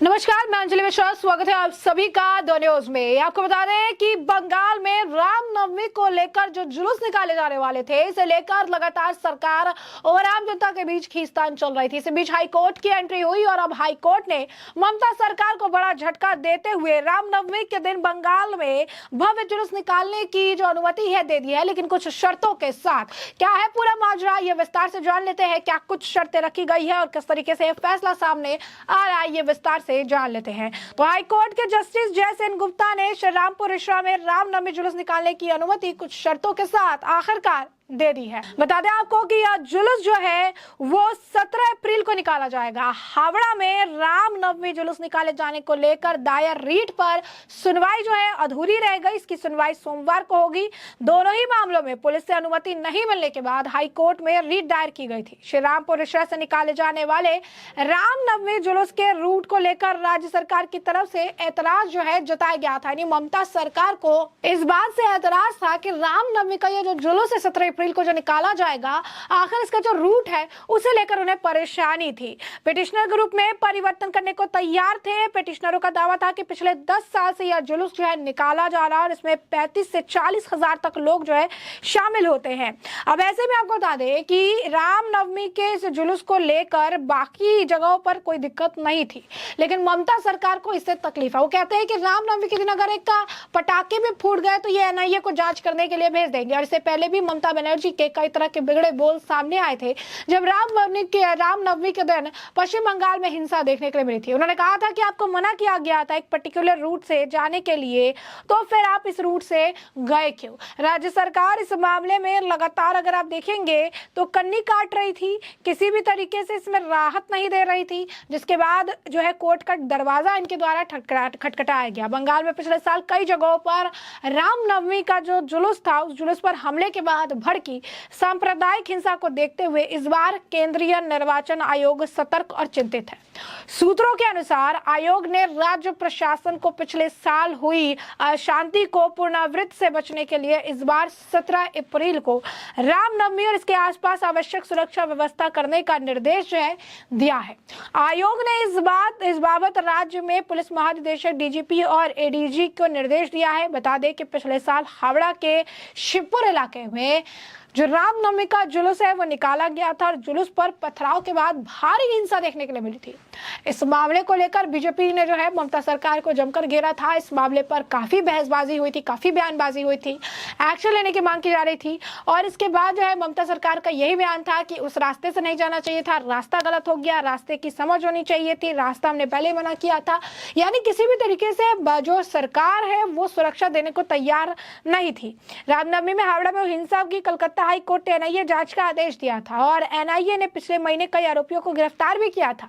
नमस्कार, मैं अंजलि मिश्रा। स्वागत है आप सभी का द न्यूज में। आपको बता दें कि बंगाल में रामनवमी को लेकर जो जुलूस निकाले जाने वाले थे, इसे लेकर लगातार सरकार और आम जनता के बीच खींचतान चल रही थी। इस बीच हाईकोर्ट की एंट्री हुई और अब हाईकोर्ट ने ममता सरकार को बड़ा झटका देते हुए रामनवमी के दिन बंगाल में भव्य जुलूस निकालने की जो अनुमति है दे दी है, लेकिन कुछ शर्तों के साथ। क्या है पूरा माजरा, ये विस्तार से जान लेते हैं। क्या कुछ शर्तें रखी गई है और किस तरीके से फैसला सामने आ रहा है, ये विस्तार से जान लेते हैं। तो हाईकोर्ट के जस्टिस जय सेन गुप्ता ने श्री रामपुर रिश्रा में रामनवमी जुलूस निकालने की अनुमति कुछ शर्तों के साथ आखिरकार दे दी है। बता दें आपको कि यह जुलूस जो है वो 17 अप्रैल को निकाला जाएगा। हावड़ा में रामनवमी जुलूस निकाले जाने को लेकर दायर रीट पर सुनवाई जो है अधूरी रह गई। इसकी सुनवाई सोमवार को होगी। दोनों ही मामलों में पुलिस से अनुमति नहीं मिलने के बाद हाईकोर्ट में रीट दायर की गई थी। श्री रामपुर रिश्रा से निकाले जाने वाले रामनवमी जुलूस के रूट को लेकर राज्य सरकार की तरफ से ऐतराज जो है जताया गया था। यानी ममता सरकार को इस बात से ऐतराज था कि रामनवमी का ये जो जुलूस है 17 अप्रैल को जो निकाला जाएगा, आखिर इसका जो रूट है उसे लेकर उन्हें परेशानी थी। पिटिशनर ग्रुप में परिवर्तन करने को तैयार थे। पिटिशनरों का दावा था कि पिछले 10 साल से यह जुलूस जो है निकाला जा रहा है और इसमें 35 से 40 हजार तक लोग जो है शामिल होते हैं। अब ऐसे में आपको बता दें कि रामनवमी के इस जुलूस को लेकर बाकी जगहों पर कोई दिक्कत नहीं थी, लेकिन ममता सरकार को इससे तकलीफ है। वो कहते हैं कि रामनवमी के दिन अगर एक का पटाखे भी फूट गए तो ये एनआईए को जांच करने के लिए भेज देंगे। और इससे पहले भी ममता बनर्जी के कई तरह के बिगड़े बोल सामने आए थे जब रामनवमी के दिन पश्चिम बंगाल में हिंसा देखने के लिए मिली थी। उन्होंने कहा था कि आपको मना किया गया था एक पर्टिकुलर रूट से जाने के लिए, तो फिर आप इस रूट से गए क्यों? राज्य सरकार इस मामले में लगातार अगर आप देखेंगे तो कन्नी काट रही थी, किसी भी तरीके से इसमें राहत नहीं दे रही थी, जिसके बाद जो है कोर्ट का दरवाजा इनके द्वारा खटखटाया गया। बंगाल में पिछले साल कई जगहों पर रामनवमी का जो जुलूस था, उस जुलूस पर हमले के बाद भड़की सांप्रदायिक हिंसा को देखते हुए इस बार केंद्रीय निर्वाचन आयोग सतर्क और चिंतित है। सूत्रों के अनुसार आयोग ने राज्य प्रशासन को पिछले साल हुई अशांति को पुनरावृत्ति से बचने के लिए इस बार 17 अप्रैल को रामनवमी और इसके आसपास आवश्यक सुरक्षा व्यवस्था करने का निर्देश जो है दिया है। आयोग ने इस बाबत राज्य में पुलिस महानिदेशक डीजीपी और एडीजी को निर्देश दिया है। बता दें कि पिछले साल हावड़ा के शिवपुर इलाके में जो रामनवमी का जुलूस है वो निकाला गया था और जुलूस पर पथराव के बाद भारी हिंसा देखने के लिए मिली थी। इस मामले को लेकर बीजेपी ने जो है ममता सरकार को जमकर घेरा था। इस मामले पर काफी बहसबाजी हुई थी, काफी बयानबाजी हुई थी, एक्शन लेने की मांग की जा रही थी। और इसके बाद जो है ममता सरकार का यही बयान था कि उस रास्ते से नहीं जाना चाहिए था, रास्ता गलत हो गया, रास्ते की समझ होनी चाहिए थी, रास्ता हमने पहले मना किया था। यानी किसी भी तरीके से जो सरकार है वो सुरक्षा देने को तैयार नहीं थी। रामनवमी में हावड़ा में हिंसा की कलकत्ता हाई कोर्ट ने एनआईए जांच का आदेश दिया था और एनआईए ने पिछले महीने कई आरोपियों को गिरफ्तार भी किया था।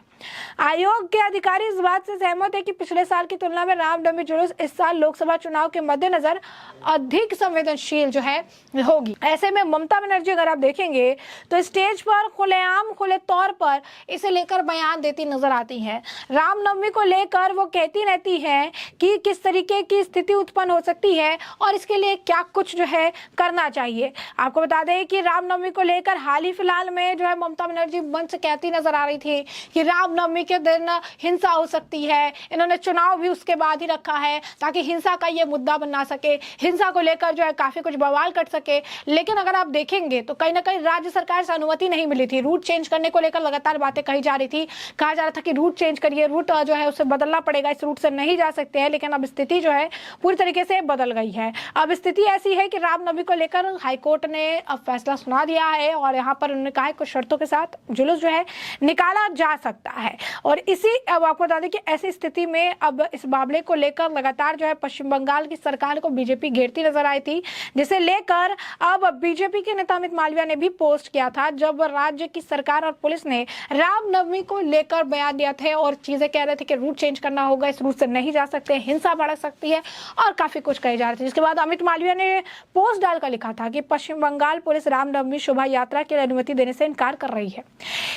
आयोग के अधिकारी इस बात से सहमत है कि पिछले साल की तुलना में रामनवमी जुलूस इस साल लोकसभा चुनाव के मद्देनजर अधिक संवेदनशील जो है होगी। ऐसे में ममता बनर्जी अगर आप देखेंगे तो स्टेज पर खुले तौर पर इसे लेकर बयान देती नजर आती है। रामनवमी को लेकर वो कहती रहती है कि किस तरीके की स्थिति उत्पन्न हो सकती है और इसके लिए क्या कुछ जो है करना चाहिए। आपको बता दें कि रामनवमी को लेकर हाल ही फिलहाल में जो है ममता बनर्जी मंच से कहती नजर आ रही थी कि रामनवमी के दिन हिंसा हो सकती है। इन्होंने चुनाव भी उसके बाद ही रखा है ताकि हिंसा का ये मुद्दा बना सके, हिंसा को लेकर जो है काफी कुछ बवाल कर सके। लेकिन अगर आप देखेंगे तो कहीं ना कहीं राज्य सरकार से अनुमति नहीं मिली थी। रूट चेंज करने को लेकर लगातार बातें कही जा रही थी, कहा जा रहा था कि रूट चेंज करिए, रूट जो है उसे बदलना पड़ेगा, इस रूट से नहीं जा सकते हैं। लेकिन अब स्थिति जो है पूरी तरीके से बदल गई है। अब स्थिति ऐसी है कि रामनवमी को लेकर हाईकोर्ट ने अब फैसला सुना दिया है और यहाँ पर उन्होंने कहा है कुछ शर्तों के साथ जुलूस जो है निकाला जा सकता है। और इसी अब आपको बता दें कि ऐसी स्थिति में अब इस मामले को लेकर लगातार जो है पश्चिम बंगाल की सरकार को बीजेपी घेरती नजर आई थी, जिसे लेकर अब बीजेपी के नेता अमित मालविया ने भी पोस्ट किया था जब राज्य की सरकार और पुलिस ने रामनवमी को लेकर बयान दिया थे और चीजें कह रहे थे कि रूट चेंज करना होगा, इस रूट से नहीं जा सकते, हिंसा बढ़ सकती है और काफी कुछ कहे जा रहे थे। जिसके बाद अमित मालविया ने पोस्ट डालकर लिखा था कि पश्चिम बंगाल पुलिस रामनवमी शोभा यात्रा के लिए अनुमति देने से इनकार कर रही है।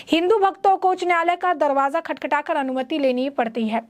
हिंदू भक्तों को उच्च न्यायालय का दरवाजा खटखटाकर अनुमति लेनी पड़ती है।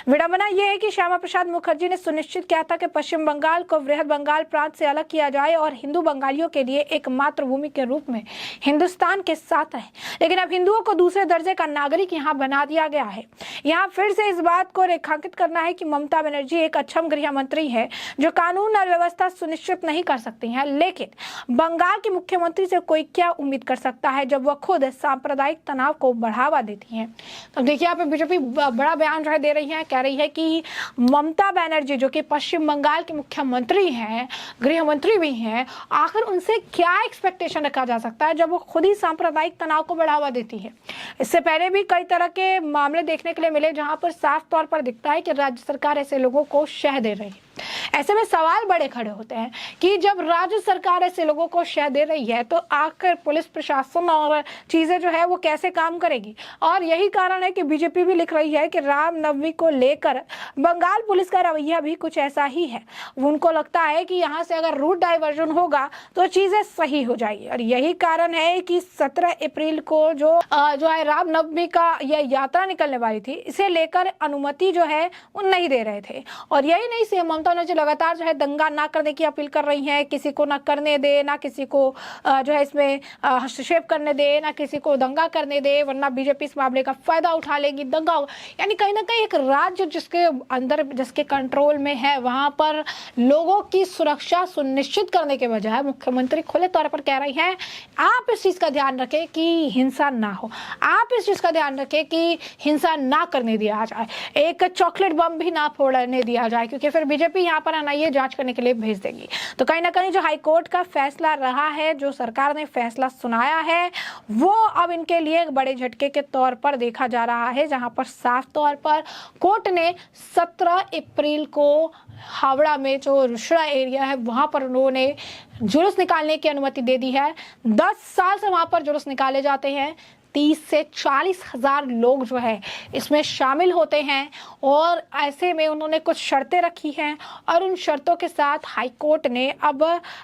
विडंबना यह है कि श्यामा प्रसाद मुखर्जी ने सुनिश्चित किया था कि पश्चिम बंगाल को वृहद बंगाल प्रांत से अलग किया जाए और हिंदू बंगालियों के लिए एक मातृभूमि के रूप में हिंदुस्तान के साथ रहे, लेकिन अब हिंदुओं को दूसरे दर्जे का नागरिक यहाँ बना दिया गया है। यहाँ फिर से इस बात को रेखांकित करना है कि ममता बनर्जी एक अक्षम गृह मंत्री है जो कानून और व्यवस्था सुनिश्चित नहीं कर सकती हैं, लेकिन बंगाल के मुख्यमंत्री से कोई क्या उम्मीद कर सकता है जब वह खुद सांप्रदायिक तनाव को बढ़ावा देती हैं। तो देखिए यहाँ पे बीजेपी बड़ा बयान जो है दे रही है, कह रही है कि ममता बनर्जी जो कि पश्चिम बंगाल के मुख्यमंत्री हैं, गृह मंत्री भी हैं, आखिर उनसे क्या एक्सपेक्टेशन रखा जा सकता है जब वो खुद ही सांप्रदायिक तनाव को बढ़ावा देती है। इससे पहले भी कई तरह के मामले देखने के लिए मिले जहां पर साफ तौर पर दिखता है कि राज्य सरकार ऐसे लोगों को शह दे रही है। ऐसे में सवाल बड़े खड़े होते हैं कि जब राज्य सरकार ऐसे लोगों को शह दे रही है तो आखिर पुलिस प्रशासन और चीजें जो है वो कैसे काम करेगी। और यही कारण है कि बीजेपी भी लिख रही है कि रामनवमी को लेकर बंगाल पुलिस का रवैया भी कुछ ऐसा ही है। उनको लगता है कि यहाँ से अगर रूट डाइवर्जन होगा तो चीजें सही हो जाएगी। और यही कारण है कि 17 अप्रैल को जो है रामनवमी का यह यात्रा निकलने वाली थी, इसे लेकर अनुमति जो है वो नहीं दे रहे थे। और यही नहीं, सीएम ममता बनर्जी लगातार जो है दंगा ना करने की अपील कर रही हैं, किसी को ना करने दे, ना किसी को जो है इसमें हस्तक्षेप करने दे, ना किसी को दंगा करने दे, वरना बीजेपी इस मामले का फायदा उठा लेगी, दंगा। यानी कहीं ना कहीं एक राज्य जिसके अंदर जिसके कंट्रोल में है वहां पर लोगों की सुरक्षा सुनिश्चित करने के बजाय मुख्यमंत्री खुले तौर पर कह रही है आप इस चीज का ध्यान रखें कि हिंसा ना हो, आप इस चीज का ध्यान रखें कि हिंसा ना करने दिया जाए, एक चॉकलेट बम भी ना फोड़ने दिया जाए, क्योंकि फिर बीजेपी यहाँ पर एनआईए जांच करने के लिए भेज देगी। तो कहीं ना कहीं जो हाईकोर्ट का फैसला रहा है, जो सरकार ने फैसला सुनाया है, वो अब इनके लिए एक बड़े झटके के तौर पर देखा जा रहा है, जहां पर साफ तौर पर कोर्ट ने 17 अप्रैल को हावड़ा में जो रुशड़ा एरिया है वहां पर उन्होंने जुलूस निकालने की अनुमति दे दी है। 10 साल से वहां पर जुलूस निकाले जाते हैं, 30 से 40 हजार लोग जो है इसमें शामिल होते हैं। और ऐसे में उन्होंने कुछ शर्तें रखी हैं और उन शर्तों के साथ हाईकोर्ट ने अब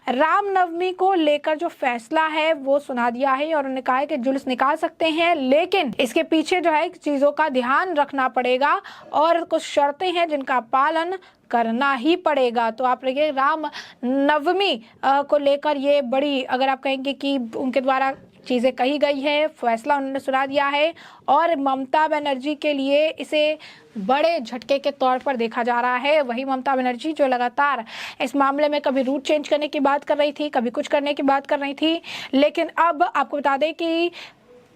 रामनवमी को लेकर जो फैसला है वो सुना दिया है और उन्होंने कहा है कि जुलूस निकाल सकते हैं, लेकिन इसके पीछे जो है चीजों का ध्यान रखना पड़ेगा और कुछ शर्तें हैं जिनका पालन करना ही पड़ेगा। तो आप देखिए राम नवमी को लेकर ये बड़ी, अगर आप कहेंगे कि उनके द्वारा चीजें कही गई है, फैसला उन्होंने सुना दिया है और ममता बनर्जी के लिए इसे बड़े झटके के तौर पर देखा जा रहा है। वही ममता बनर्जी जो लगातार इस मामले में कभी रूट चेंज करने की बात कर रही थी, कभी कुछ करने की बात कर रही थी, लेकिन अब आपको बता दें कि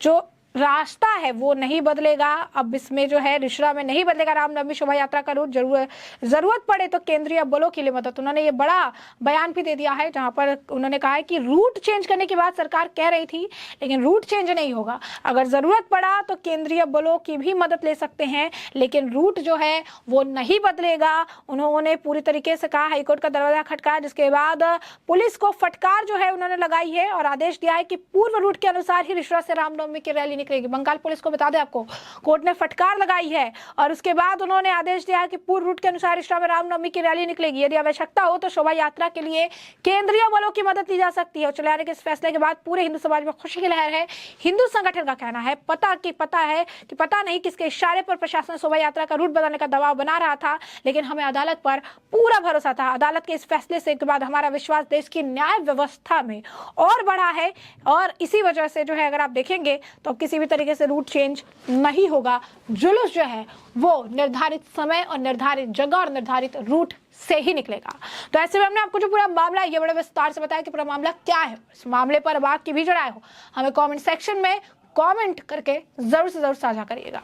जो रास्ता है वो नहीं बदलेगा। अब इसमें जो है रिश्रा में नहीं बदलेगा रामनवमी शोभा यात्रा का रूट। जरूरत पड़े तो केंद्रीय बलों के लिए मदद, उन्होंने ये बड़ा बयान भी दे दिया है जहां पर उन्होंने कहा है कि रूट चेंज करने की बात सरकार कह रही थी, लेकिन रूट चेंज नहीं होगा। अगर जरूरत पड़ा तो केंद्रीय बलों की भी मदद ले सकते हैं, लेकिन रूट जो है वो नहीं बदलेगा। उन्होंने पूरी तरीके से कहा, हाईकोर्ट का दरवाजा खटकाया, जिसके बाद पुलिस को फटकार जो है उन्होंने लगाई है और आदेश दिया है कि पूर्व रूट के अनुसार ही रिश्रा से रामनवमी की रैली निकलेगी। बंगाल पुलिस को बता दें आपको, कोर्ट ने फटकार लगाई है और उसके बाद उन्होंने आदेश दिया है कि पूर्व रूट के अनुसार रिश्रा में रामनवमी की रैली निकलेगी। यदि आवश्यकता हो तो शोभा यात्रा के लिए केंद्रीय बलों की मदद ली जा सकती है। उच्च न्यायालय के इस फैसले के बाद पूरे हिंदू समाज में खुशी की लहर है। हिंदू संगठन का कहना है पता नहीं किसके इशारे पर प्रशासन शोभा यात्रा का रूट बदलने का दबाव बना रहा था, लेकिन हमें अदालत पर पूरा भरोसा था। अदालत के इस फैसले से के बाद हमारा विश्वास देश की न्याय व्यवस्था में और बढ़ा है और इसी वजह से जो है अगर आप देखेंगे तो किसी भी तरीके से रूट चेंज नहीं होगा। जुलूस जो है वो निर्धारित समय और निर्धारित जगह और निर्धारित रूट से ही निकलेगा। तो ऐसे में हमने आपको जो पूरा मामला है ये बड़े विस्तार से बताया कि पूरा मामला क्या है। इस मामले पर अब आपकी भी जो राय हो हमें कमेंट सेक्शन में कमेंट करके जरूर से जरूर साझा करिएगा।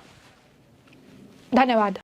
धन्यवाद।